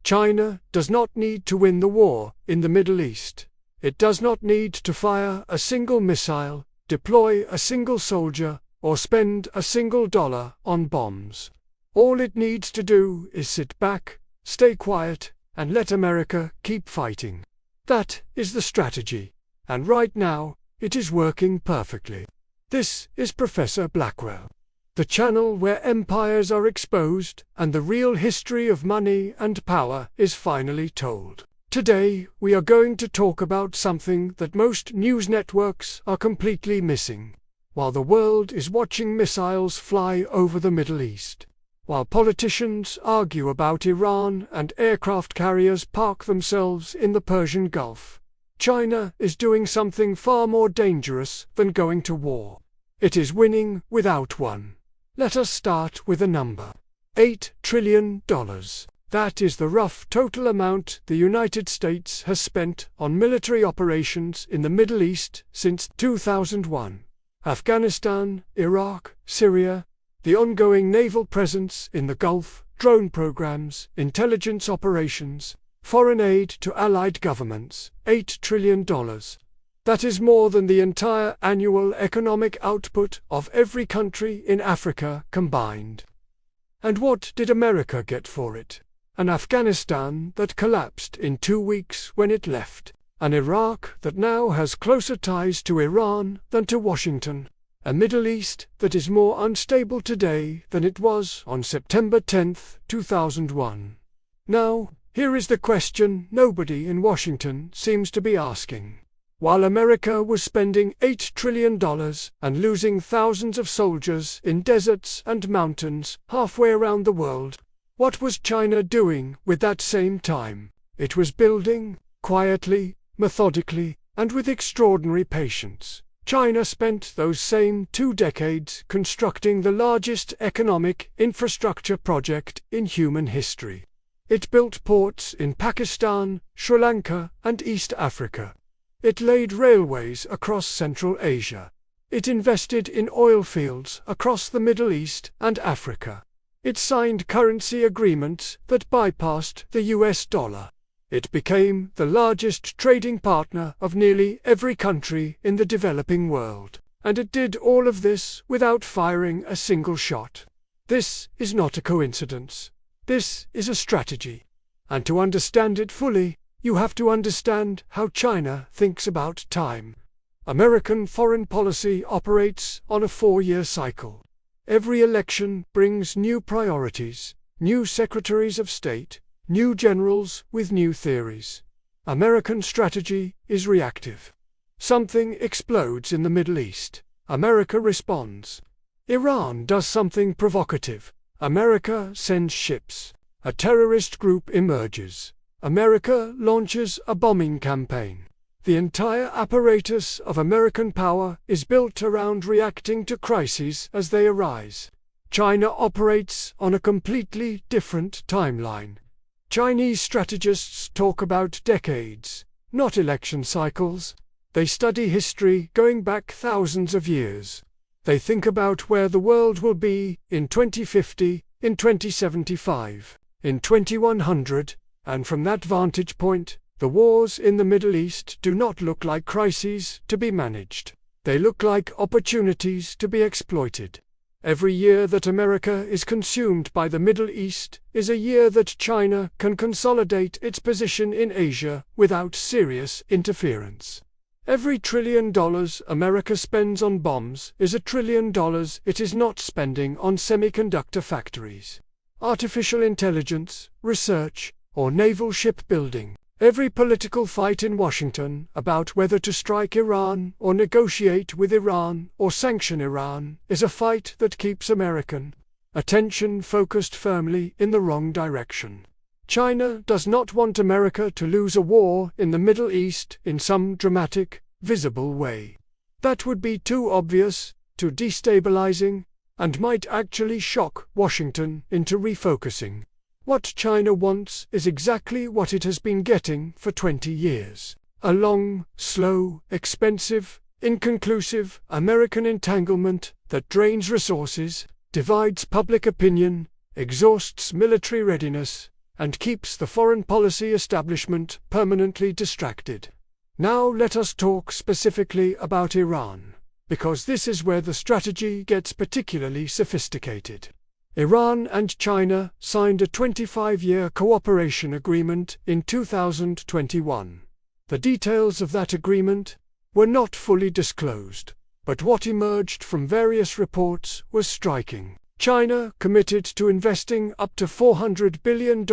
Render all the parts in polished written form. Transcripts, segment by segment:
China does not need to win the war in the Middle East. It does not need to fire a single missile, deploy a single soldier, or spend a single dollar on bombs. All it needs to do is sit back, stay quiet, and let America keep fighting. That is the strategy, and right now, it is working perfectly. This is Professor Blackwell, the channel where empires are exposed and the real history of money and power is finally told. Today, we are going to talk about something that most news networks are completely missing. While the world is watching missiles fly over the Middle East, while politicians argue about Iran and aircraft carriers park themselves in the Persian Gulf, China is doing something far more dangerous than going to war. It is winning without one. Let us start with a number. $8 trillion. That is the rough total amount the United States has spent on military operations in the Middle East since 2001. Afghanistan, Iraq, Syria, the ongoing naval presence in the Gulf, drone programs, intelligence operations, foreign aid to allied governments, $8 trillion. That is more than the entire annual economic output of every country in Africa combined. And what did America get for it? An Afghanistan that collapsed in 2 weeks when it left. An Iraq that now has closer ties to Iran than to Washington. A Middle East that is more unstable today than it was on September 10, 2001. Now, here is the question nobody in Washington seems to be asking. While America was spending $8 trillion and losing thousands of soldiers in deserts and mountains halfway around the world, what was China doing with that same time? It was building, quietly, methodically, and with extraordinary patience. China spent those same 2 decades constructing the largest economic infrastructure project in human history. It built ports in Pakistan, Sri Lanka, and East Africa. It laid railways across Central Asia. It invested in oil fields across the Middle East and Africa. It signed currency agreements that bypassed the US dollar. It became the largest trading partner of nearly every country in the developing world. And it did all of this without firing a single shot. This is not a coincidence. This is a strategy. And to understand it fully, you have to understand how China thinks about time. American foreign policy operates on a 4-year cycle. Every election brings new priorities, new secretaries of state, new generals with new theories. American strategy is reactive. Something explodes in the Middle East. America responds. Iran does something provocative. America sends ships. A terrorist group emerges. America launches a bombing campaign. The entire apparatus of American power is built around reacting to crises as they arise. China operates on a completely different timeline. Chinese strategists talk about decades, not election cycles. They study history going back thousands of years. They think about where the world will be in 2050, in 2075, in 2100, and from that vantage point, the wars in the Middle East do not look like crises to be managed. They look like opportunities to be exploited. Every year that America is consumed by the Middle East is a year that China can consolidate its position in Asia without serious interference. Every $1 trillion America spends on bombs is $1 trillion it is not spending on semiconductor factories, artificial intelligence, research, or naval shipbuilding. Every political fight in Washington about whether to strike Iran or negotiate with Iran or sanction Iran is a fight that keeps American attention focused firmly in the wrong direction. China does not want America to lose a war in the Middle East in some dramatic, visible way. That would be too obvious, too destabilizing, and might actually shock Washington into refocusing. What China wants is exactly what it has been getting for 20 years. A long, slow, expensive, inconclusive American entanglement that drains resources, divides public opinion, exhausts military readiness, and keeps the foreign policy establishment permanently distracted. Now let us talk specifically about Iran, because this is where the strategy gets particularly sophisticated. Iran and China signed a 25-year cooperation agreement in 2021. The details of that agreement were not fully disclosed, but what emerged from various reports was striking. China committed to investing up to $400 billion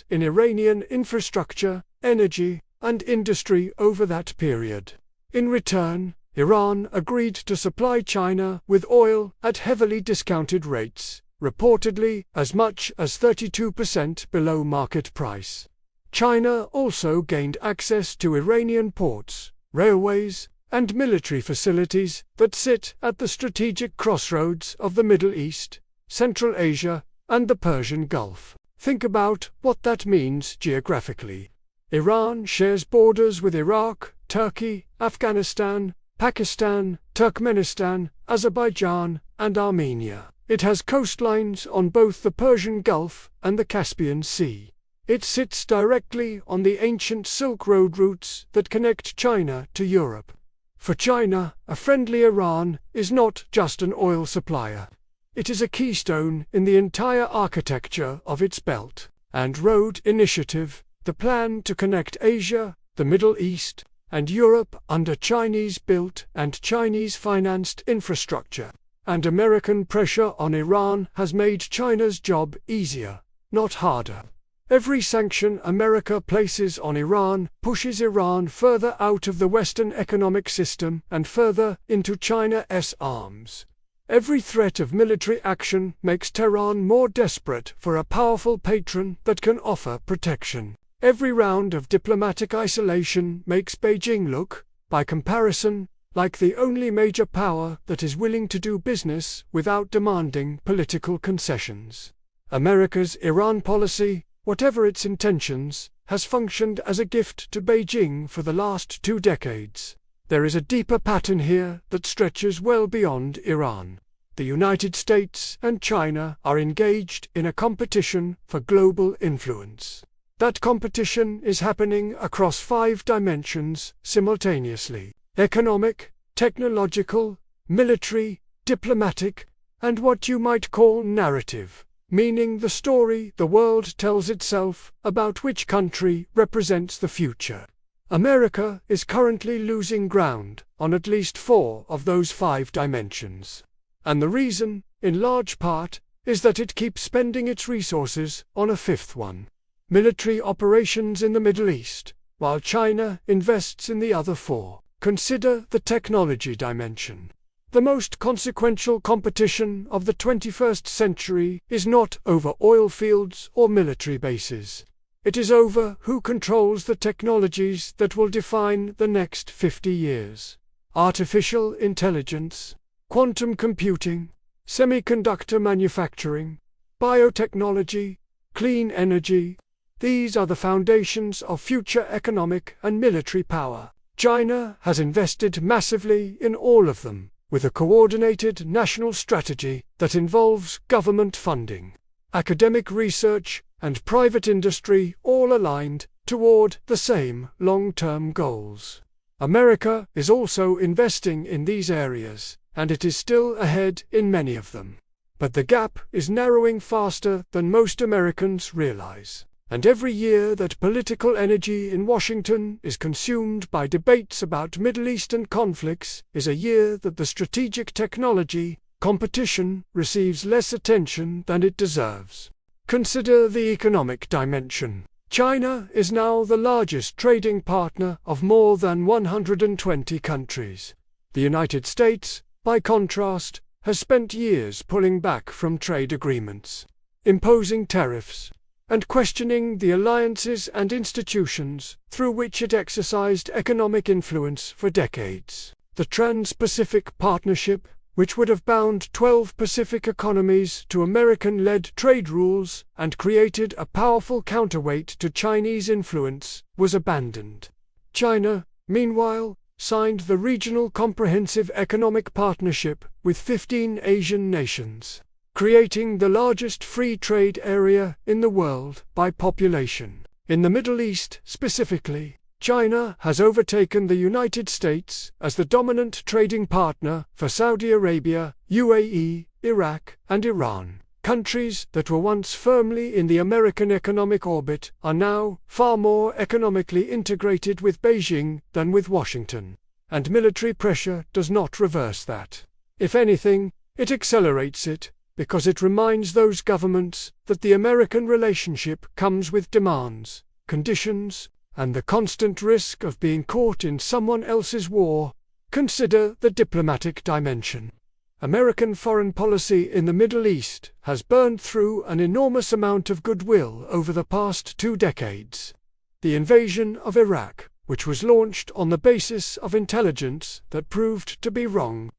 in Iranian infrastructure, energy, and industry over that period. In return, Iran agreed to supply China with oil at heavily discounted rates, reportedly as much as 32% below market price. China also gained access to Iranian ports, railways, and military facilities that sit at the strategic crossroads of the Middle East, Central Asia, and the Persian Gulf. Think about what that means geographically. Iran shares borders with Iraq, Turkey, Afghanistan, Pakistan, Turkmenistan, Azerbaijan, and Armenia. It has coastlines on both the Persian Gulf and the Caspian Sea. It sits directly on the ancient Silk Road routes that connect China to Europe. For China, a friendly Iran is not just an oil supplier. It is a keystone in the entire architecture of its Belt and Road Initiative, the plan to connect Asia, the Middle East, and Europe under Chinese-built and Chinese-financed infrastructure. And American pressure on Iran has made China's job easier, not harder. Every sanction America places on Iran pushes Iran further out of the Western economic system and further into China's arms. Every threat of military action makes Tehran more desperate for a powerful patron that can offer protection. Every round of diplomatic isolation makes Beijing look, by comparison, like the only major power that is willing to do business without demanding political concessions. America's Iran policy, whatever its intentions, has functioned as a gift to Beijing for the last 2 decades. There is a deeper pattern here that stretches well beyond Iran. The United States and China are engaged in a competition for global influence. That competition is happening across 5 dimensions simultaneously: economic, technological, military, diplomatic, and what you might call narrative, meaning the story the world tells itself about which country represents the future. America is currently losing ground on at least 4 of those 5 dimensions. And the reason, in large part, is that it keeps spending its resources on a 5th one: military operations in the Middle East, while China invests in the other 4. Consider the technology dimension. The most consequential competition of the 21st century is not over oil fields or military bases. It is over who controls the technologies that will define the next 50 years. Artificial intelligence, quantum computing, semiconductor manufacturing, biotechnology, clean energy. These are the foundations of future economic and military power. China has invested massively in all of them, with a coordinated national strategy that involves government funding, academic research, and private industry all aligned toward the same long-term goals. America is also investing in these areas, and it is still ahead in many of them. But the gap is narrowing faster than most Americans realize. And every year that political energy in Washington is consumed by debates about Middle Eastern conflicts is a year that the strategic technology competition receives less attention than it deserves. Consider the economic dimension. China is now the largest trading partner of more than 120 countries. The United States, by contrast, has spent years pulling back from trade agreements, imposing tariffs, and questioning the alliances and institutions through which it exercised economic influence for decades. The Trans-Pacific Partnership, which would have bound 12 Pacific economies to American-led trade rules and created a powerful counterweight to Chinese influence, was abandoned. China, meanwhile, signed the Regional Comprehensive Economic Partnership with 15 Asian nations. creating the largest free trade area in the world by population. In the Middle East specifically, China has overtaken the United States as the dominant trading partner for Saudi Arabia, UAE, Iraq, and Iran. Countries that were once firmly in the American economic orbit are now far more economically integrated with Beijing than with Washington. And military pressure does not reverse that. If anything, it accelerates it, because it reminds those governments that the American relationship comes with demands, conditions, and the constant risk of being caught in someone else's war. Consider the diplomatic dimension. American foreign policy in the Middle East has burned through an enormous amount of goodwill over the past 2 decades. The invasion of Iraq, which was launched on the basis of intelligence that proved to be wrong,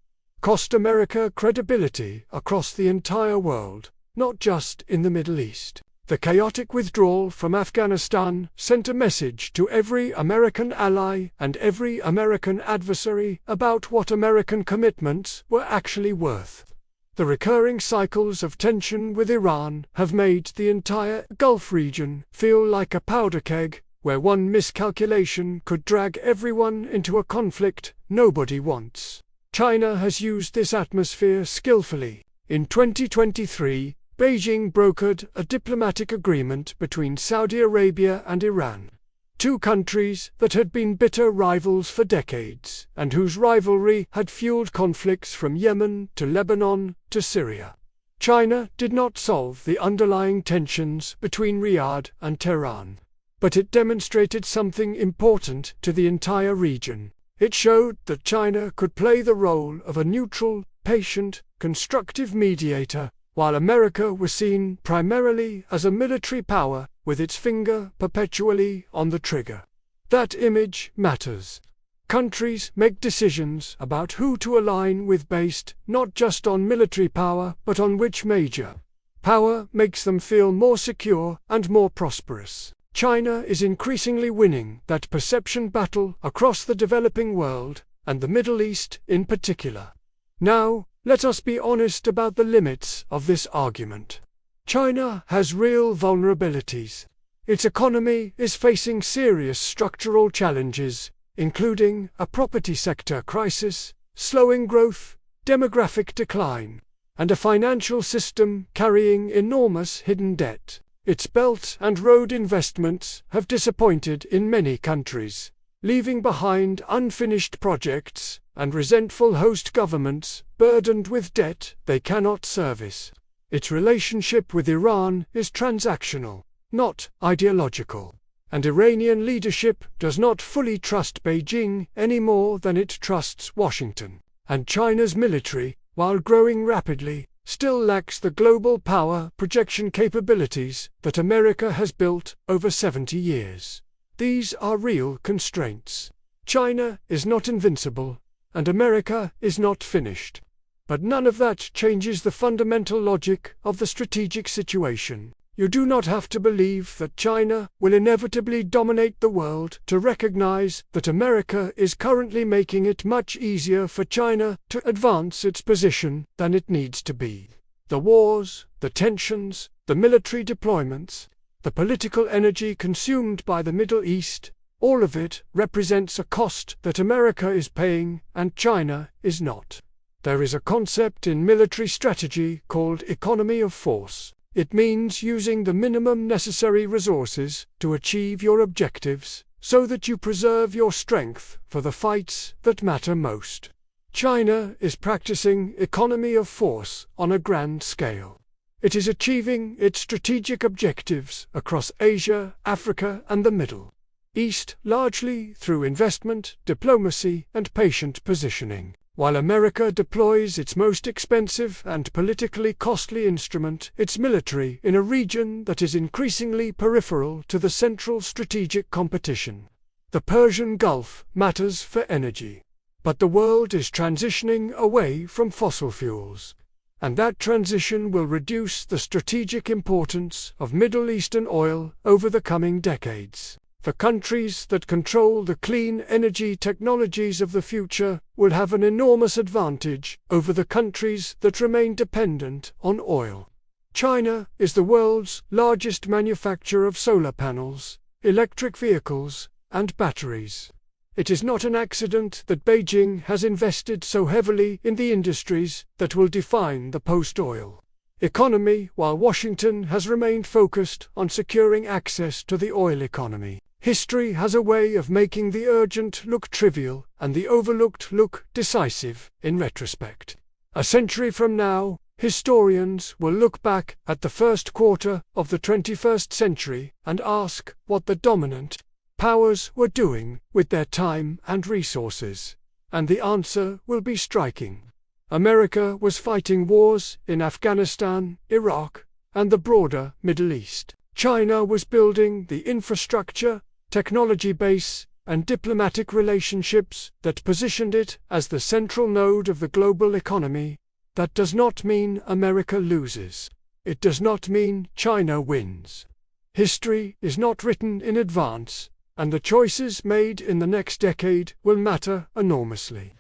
cost America credibility across the entire world, not just in the Middle East. The chaotic withdrawal from Afghanistan sent a message to every American ally and every American adversary about what American commitments were actually worth. The recurring cycles of tension with Iran have made the entire Gulf region feel like a powder keg, where one miscalculation could drag everyone into a conflict nobody wants. China has used this atmosphere skillfully. In 2023, Beijing brokered a diplomatic agreement between Saudi Arabia and Iran, 2 countries that had been bitter rivals for decades, and whose rivalry had fueled conflicts from Yemen to Lebanon to Syria. China did not solve the underlying tensions between Riyadh and Tehran, but it demonstrated something important to the entire region. It showed that China could play the role of a neutral, patient, constructive mediator, while America was seen primarily as a military power with its finger perpetually on the trigger. That image matters. Countries make decisions about who to align with based not just on military power but on which major power makes them feel more secure and more prosperous. China is increasingly winning that perception battle across the developing world, and the Middle East in particular. Now, let us be honest about the limits of this argument. China has real vulnerabilities. Its economy is facing serious structural challenges, including a property sector crisis, slowing growth, demographic decline, and a financial system carrying enormous hidden debt. Its Belt and Road investments have disappointed in many countries, leaving behind unfinished projects and resentful host governments burdened with debt they cannot service. Its relationship with Iran is transactional, not ideological, and Iranian leadership does not fully trust Beijing any more than it trusts Washington. And China's military, while growing rapidly, still lacks the global power projection capabilities that America has built over 70 years. These are real constraints. China is not invincible, and America is not finished. But none of that changes the fundamental logic of the strategic situation. You do not have to believe that China will inevitably dominate the world to recognize that America is currently making it much easier for China to advance its position than it needs to be. The wars, the tensions, the military deployments, the political energy consumed by the Middle East, all of it represents a cost that America is paying and China is not. There is a concept in military strategy called economy of force. It means using the minimum necessary resources to achieve your objectives, so that you preserve your strength for the fights that matter most. China is practicing economy of force on a grand scale. It is achieving its strategic objectives across Asia, Africa, and the Middle East, largely through investment, diplomacy, and patient positioning. While America deploys its most expensive and politically costly instrument, its military, in a region that is increasingly peripheral to the central strategic competition. The Persian Gulf matters for energy. But the world is transitioning away from fossil fuels, and that transition will reduce the strategic importance of Middle Eastern oil over the coming decades. The countries that control the clean energy technologies of the future will have an enormous advantage over the countries that remain dependent on oil. China is the world's largest manufacturer of solar panels, electric vehicles, and batteries. It is not an accident that Beijing has invested so heavily in the industries that will define the post-oil economy, while Washington has remained focused on securing access to the oil economy. History has a way of making the urgent look trivial and the overlooked look decisive in retrospect. A century from now, historians will look back at the first quarter of the 21st century and ask what the dominant powers were doing with their time and resources. And the answer will be striking. America was fighting wars in Afghanistan, Iraq, and the broader Middle East. China was building the infrastructure, technology base, and diplomatic relationships that positioned it as the central node of the global economy. That does not mean America loses. It does not mean China wins. History is not written in advance, and the choices made in the next decade will matter enormously.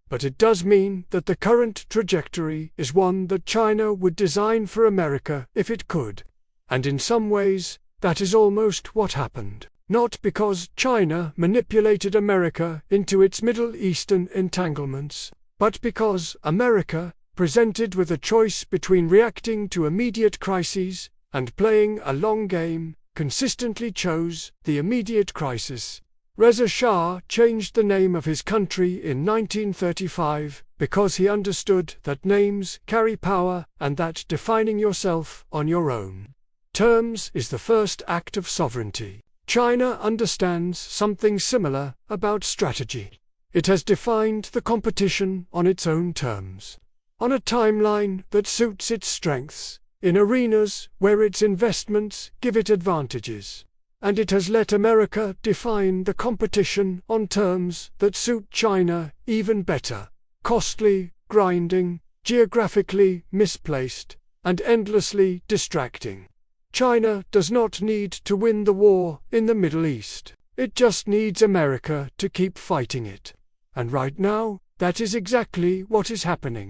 But it does mean that the current trajectory is one that China would design for America if it could. And in some ways, that is almost what happened. Not because China manipulated America into its Middle Eastern entanglements, but because America, presented with a choice between reacting to immediate crises and playing a long game, consistently chose the immediate crisis. Reza Shah changed the name of his country in 1935 because he understood that names carry power and that defining yourself on your own terms is the first act of sovereignty. China understands something similar about strategy. It has defined the competition on its own terms, on a timeline that suits its strengths, in arenas where its investments give it advantages. And it has let America define the competition on terms that suit China even better: costly, grinding, geographically misplaced, and endlessly distracting. China does not need to win the war in the Middle East. It just needs America to keep fighting it. And right now, that is exactly what is happening.